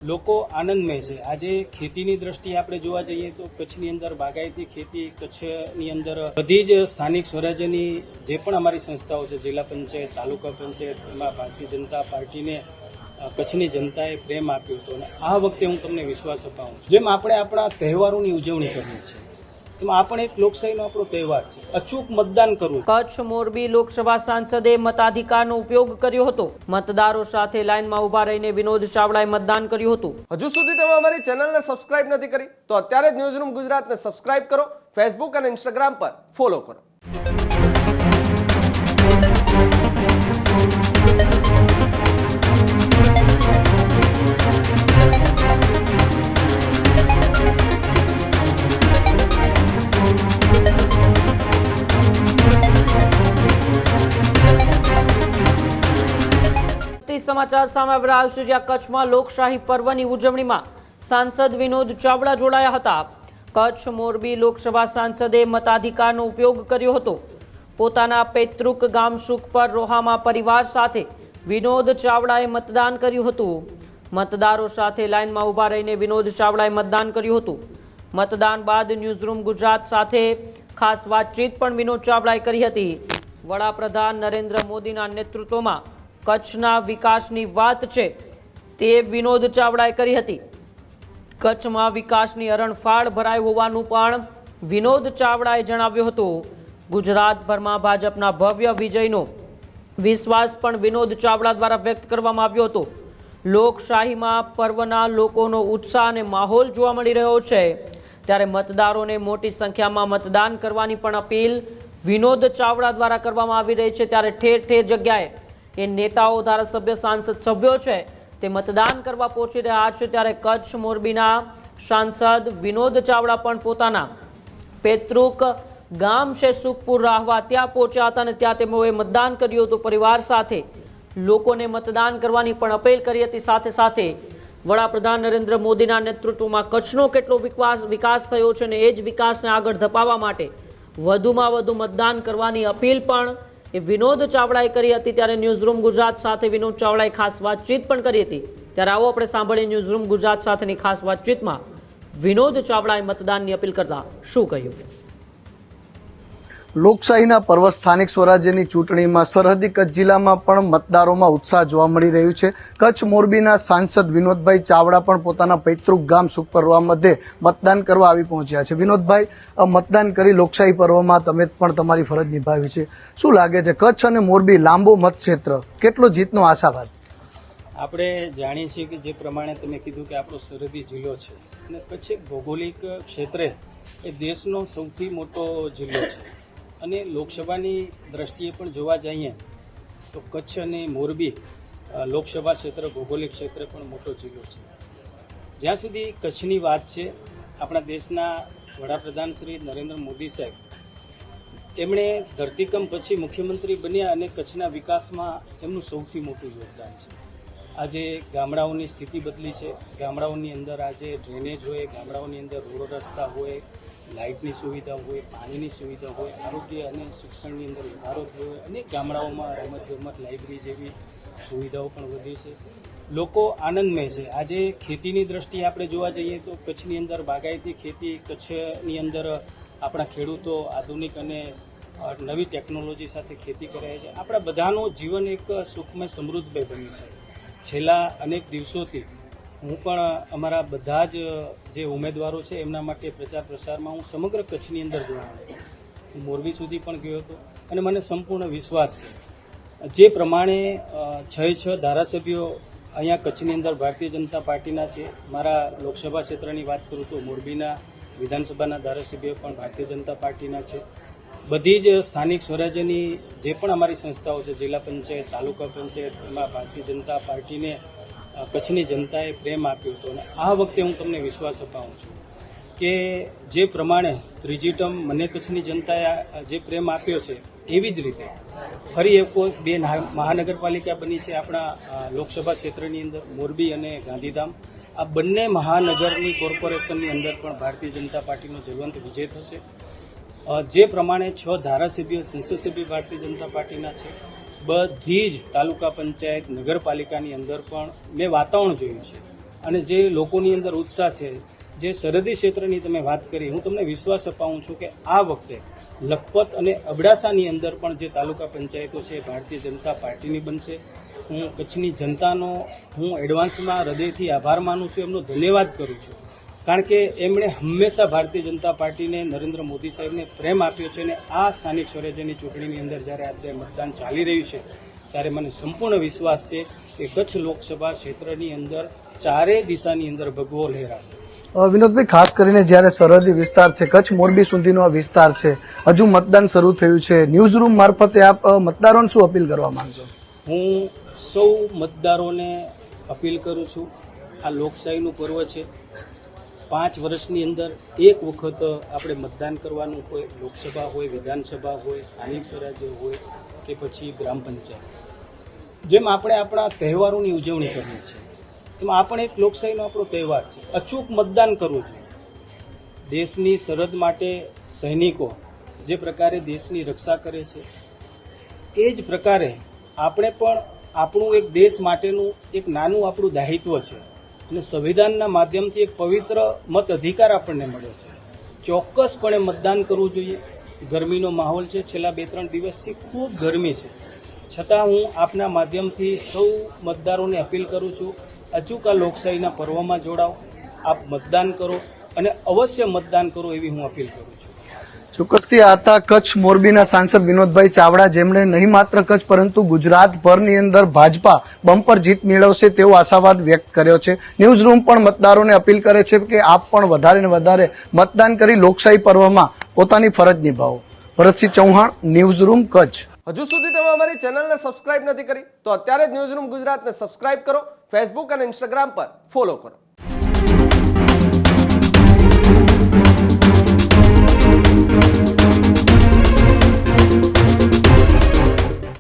લોકો આનંદમય છે। આજે ખેતીની દ્રષ્ટિએ આપણે જોવા જઈએ તો કચ્છની અંદર બાગાયતી ખેતી, કચ્છની અંદર બધી જ સ્થાનિક સ્વરાજ્યની જે પણ અમારી સંસ્થાઓ છે, જિલ્લા પંચાયત, તાલુકા પંચાયત, એમાં ભારતીય જનતા પાર્ટીને કચ્છની જનતાએ પ્રેમ આપ્યો હતો અને આ વખતે હું તમને વિશ્વાસ અપાવું છું, જેમ આપણે આપણા તહેવારોની ઉજવણી કરીએ છીએ એમાં આપણે એક લોકશાહીનો આપણો તહેવાર છે, અચૂક મતદાન કરવું। કચ્છ મોરબી લોકસભા સાંસદે મતાધિકારનો ઉપયોગ કર્યો હતો। મતદારો સાથે લાઇનમાં ઉભા રહીને વિનોદ ચાવડાએ મતદાન કર્યું હતું। હજુ સુધી તમે અમારી ચેનલને સબસ્ક્રાઇબ નથી કરી તો અત્યારે જ ન્યૂઝરૂમ ગુજરાતને સબસ્ક્રાઇબ કરો, ફેસબુક અને ઇન્સ્ટાગ્રામ પર ફોલો કરો। સમાચાર સામે આવી રહ્યા છે, જ્યાં કચ્છમાં લોકશાહી પર્વની ઉજવણીમાં સાંસદ વિનોદ ચાવડા જોડાયા હતા। કચ્છ મોરબી લોકસભા સાંસદે મતાધિકારનો ઉપયોગ કર્યો હતો। પોતાના પૈતૃક ગામ સુખપર રોહામાં પરિવાર સાથે વિનોદ ચાવડાએ મતદાન કર્યું હતું। મતદારો સાથે લાઇનમાં ઉભા રહીને વિનોદ ચાવડાએ મતદાન કર્યું હતું। મતદાન બાદ ન્યૂઝરૂમ ગુજરાત સાથે ખાસ વાતચીત પણ વિનોદ ચાવડાએ કરી હતી। વડાપ્રધાન નરેન્દ્ર મોદીના નેતૃત્વમાં કચ્છના વિકાસની વાત છે તે વિનોદ ચાવડાએ કરી હતી। કચ્છમાં વિકાસની હરણફાળ ભરાઈ હોવાનું પણ વિનોદ ચાવડાએ જણાવ્યું હતું। ગુજરાતભરમાં ભાજપના ભવ્ય વિજયનો વિશ્વાસ પણ વિનોદ ચાવડા દ્વારા વ્યક્ત કરવામાં આવ્યો હતો। લોકશાહીમાં પર્વના લોકોનો ઉત્સાહ અને માહોલ જોવા મળી રહ્યો છે, ત્યારે મતદારોને મોટી સંખ્યામાં મતદાન કરવાની પણ અપીલ વિનોદ ચાવડા દ્વારા કરવામાં આવી રહી છે। ત્યારે ઠેર ઠેર જગ્યાએ એ નેતાઓ, ધારાસભ્ય, સાંસદ સભ્યો છે તે મતદાન કરવા પહોંચી રહ્યા છે। ત્યારે કચ્છ મોરબીના સાંસદ વિનોદ ચાવડા પણ પોતાના પૈતૃક ગામ છે સુખપુર રાહવા ત્યાં પહોંચ્યા હતા અને ત્યાં તેઓએ મતદાન કર્યું હતું। પરિવાર સાથે લોકોને મતદાન કરવાની પણ અપીલ કરી હતી। સાથે સાથે વડાપ્રધાન નરેન્દ્ર મોદીના નેતૃત્વમાં કચ્છનો કેટલો વિકાસ થયો છે અને એ જ વિકાસને આગળ ધપાવવા માટે વધુમાં વધુ મતદાન કરવાની અપીલ પણ એ વિનોદ ચાવડાએ કરી હતી। ત્યારે ન્યૂઝરૂમ ગુજરાત સાથે વિનોદ ચાવડાએ ખાસ વાતચીત પણ કરી હતી। ત્યારે આવો આપણે સાંભળીએ ન્યૂઝરૂમ ગુજરાત સાથેની ખાસ વાતચીતમાં વિનોદ ચાવડાએ મતદાનની અપીલ કરતા શું કહ્યું। લોકશાહીના પર્વ સ્થાનિક સ્વરાજ્યની ચૂંટણીમાં સરહદી કચ્છ જિલ્લામાં પણ મતદારોમાં ઉત્સાહ જોવા મળી રહ્યું છે। કચ્છ મોરબીના સાંસદ વિનોદભાઈ ચાવડા પણ પોતાના પૈતૃક ગામ સુખપરવા મધ્યે મતદાન કરવા આવી પહોંચ્યા છે। વિનોદભાઈ, મતદાન કરી લોકશાહી પર્વમાં તમે પણ તમારી ફરજ નિભાવી છે, શું લાગે છે કચ્છ અને મોરબી લાંબો મતક્ષેત્ર, કેટલો જીતનો આશાવાદ? આપણે જાણીએ છીએ કે જે પ્રમાણે તમે કીધું કે આપણો સરહદી જિલ્લો છે અને કચ્છ એક ભૌગોલિક ક્ષેત્રે એ દેશનો સૌથી મોટો જિલ્લો છે અને લોકસભાની દ્રષ્ટિએ પણ જોવા જઈએ તો કચ્છ અને મોરબી લોકસભા ક્ષેત્ર, ભૌગોલિક ક્ષેત્રે પણ મોટો જિલ્લો છે। જ્યાં સુધી કચ્છની વાત છે, આપણા દેશના વડાપ્રધાન શ્રી નરેન્દ્ર મોદી સાહેબ એમણે ધરતીકંપ પછી મુખ્યમંત્રી બન્યા અને કચ્છના વિકાસમાં એમનું સૌથી મોટું યોગદાન છે। આજે ગામડાઓની સ્થિતિ બદલી છે। ગામડાઓની અંદર આજે ડ્રેનેજ હોય, ગામડાઓની અંદર રોડ રસ્તા હોય, લાઇટની સુવિધા હોય, પાણીની સુવિધા હોય, આરોગ્ય અને શિક્ષણની અંદર વધારો થયો હોય, અનેક ગામડાઓમાં રમતગમત, લાઇબ્રેરી જેવી સુવિધાઓ પણ વધી છે। લોકો આનંદમય છે। આજે ખેતીની દ્રષ્ટિએ આપણે જોવા જઈએ તો કચ્છની અંદર બાગાયતી ખેતી, કચ્છની અંદર આપણા ખેડૂતો આધુનિક અને નવી ટેકનોલોજી સાથે ખેતી કરે છે। આપણા બધાનું જીવન એક સુખમય, સમૃદ્ધમય બન્યું છે। છેલ્લા અનેક દિવસોથી હું પણ અમારા બધા જ જે ઉમેદવારો છે એમના માટે પ્રચાર પ્રસારમાં હું સમગ્ર કચ્છની અંદર જોડાયો, હું મોરબી સુધી પણ ગયો હતો અને મને સંપૂર્ણ વિશ્વાસ છે જે પ્રમાણે 6 ધારાસભ્યો અહીંયા કચ્છની અંદર ભારતીય જનતા પાર્ટીના છે। મારા લોકસભા ક્ષેત્રની વાત કરું તો મોરબીના વિધાનસભાના ધારાસભ્યો પણ ભારતીય જનતા પાર્ટીના છે। બધી જ સ્થાનિક સ્વરાજ્યની જે પણ અમારી સંસ્થાઓ છે, જિલ્લા પંચાયત, તાલુકા પંચાયત, એમાં ભારતીય જનતા પાર્ટીને કચ્છની જનતાએ પ્રેમ આપ્યો હતો અને આ વખતે હું તમને વિશ્વાસ અપાવું છું કે જે પ્રમાણે ત્રીજી ટર્મ મને કચ્છની જનતાએ જે પ્રેમ આપ્યો છે એવી જ રીતે ફરી એક બે મહાનગરપાલિકા બની છે આપણા લોકસભા ક્ષેત્રની અંદર, મોરબી અને ગાંધીધામ। આ બંને મહાનગરની કોર્પોરેશનની અંદર પણ ભારતીય જનતા પાર્ટીનો જલવંત વિજય થશે। જે પ્રમાણે 6 ધારાસભ્યો સંસદ સભ્ય ભારતીય જનતા પાર્ટીના છે, બધી જ તાલુકા પંચાયત, નગરપાલિકાની અંદર પણ મેં વાતાવરણ જોયું છે અને જે લોકોની અંદર ઉત્સાહ છે, જે સરહદી ક્ષેત્રની તમે વાત કરી, હું તમને વિશ્વાસ અપાવું છું કે આ વખતે લખપત અને અબડાસાની અંદર પણ જે તાલુકા પંચાયતો છે એ ભારતીય જનતા પાર્ટીની બનશે. હું કચ્છની જનતાનો હું એડવાન્સમાં હૃદયથી આભાર માનું છું, એમનો ધન્યવાદ કરું છું, કારણ કે એમણે હંમેશા ભારતીય જનતા પાર્ટીને, નરેન્દ્ર મોદી સાહેબને પ્રેમ આપ્યો છે. અને આ સ્થાનિક સ્વરાજ્યની ચૂંટણીની અંદર જ્યારે આજે મતદાન ચાલી રહ્યું છે ત્યારે મને સંપૂર્ણ વિશ્વાસ છે કે કચ્છ લોકસભા ક્ષેત્રની અંદર ચારેય દિશાની અંદર ભગવો લહેરાશે. વિનોદભાઈ, ખાસ કરીને જ્યારે સરહદી વિસ્તાર છે, કચ્છ મોરબી સુધીનો આ વિસ્તાર છે, હજુ મતદાન શરૂ થયું છે, ન્યૂઝ રૂમ મારફતે આપ મતદારોને શું અપીલ કરવા માંગશો? હું સૌ મતદારોને અપીલ કરું છું, આ લોકશાહીનું પર્વ છે. 5 વર્ષની અંદર એક વખત આપણે મતદાન કરવાનું હોય, લોકસભા હોય, વિધાનસભા હોય, સ્થાનિક સ્વરાજ્ય હોય કે પછી ગ્રામ પંચાયત. જેમ આપણે આપણા તહેવારોની ઉજવણી કરીએ છીએ એમાં આ પણ એક લોકશાહીનો આપણો તહેવાર છે. અચૂક મતદાન કરવું જોઈએ. દેશની સરહદ માટે સૈનિકો જે પ્રકારે દેશની રક્ષા કરે છે એ જ પ્રકારે આપણે પણ આપણું એક દેશ માટેનું એક નાનું આપણું દાયિત્વ છે. અને સંવિધાનના માધ્યમથી એક પવિત્ર મત અધિકાર આપણને મળ્યો છે. ચોક્કસપણે મતદાન કરવું જોઈએ. ગરમીનો માહોલ છે, છેલ્લા 2-3 દિવસથી ખૂબ ગરમી છે, છતાં હું આપના માધ્યમથી સૌ મતદારોને અપીલ કરું છું, અચૂક આ લોકશાહીના પર્વમાં જોડાઓ, આપ મતદાન કરો અને અવશ્ય મતદાન કરો એવી હું અપીલ કરું છું. ચોક્કસથી આ હતા કચ્છ મોરબીના સાંસદ વિનોદભાઈ ચાવડા, જેમણે નહીં માત્ર કચ્છ પરંતુ ગુજરાતભરની અંદર ભાજપા બમ્પર જીત મેળવશે તેવો આશાવાદ વ્યક્ત કર્યો છે. ન્યૂઝ રૂમ પણ મતદારોને અપીલ કરે છે કે આપ પણ વધારે ને વધારે મતદાન કરી લોકશાહી પર્વમાં પોતાની ફરજ નિભાવો. Bharatsinh Chauhan, news room, Kutch. હજુ સુધી તમે અમારી ચેનલને સબસ્ક્રાઇબ નથી કરી તો અત્યારે જ ન્યૂઝ રૂમ ગુજરાતને સબસ્ક્રાઇબ કરો, ફેસબુક અને ઇન્સ્ટાગ્રામ પર ફોલો કરો.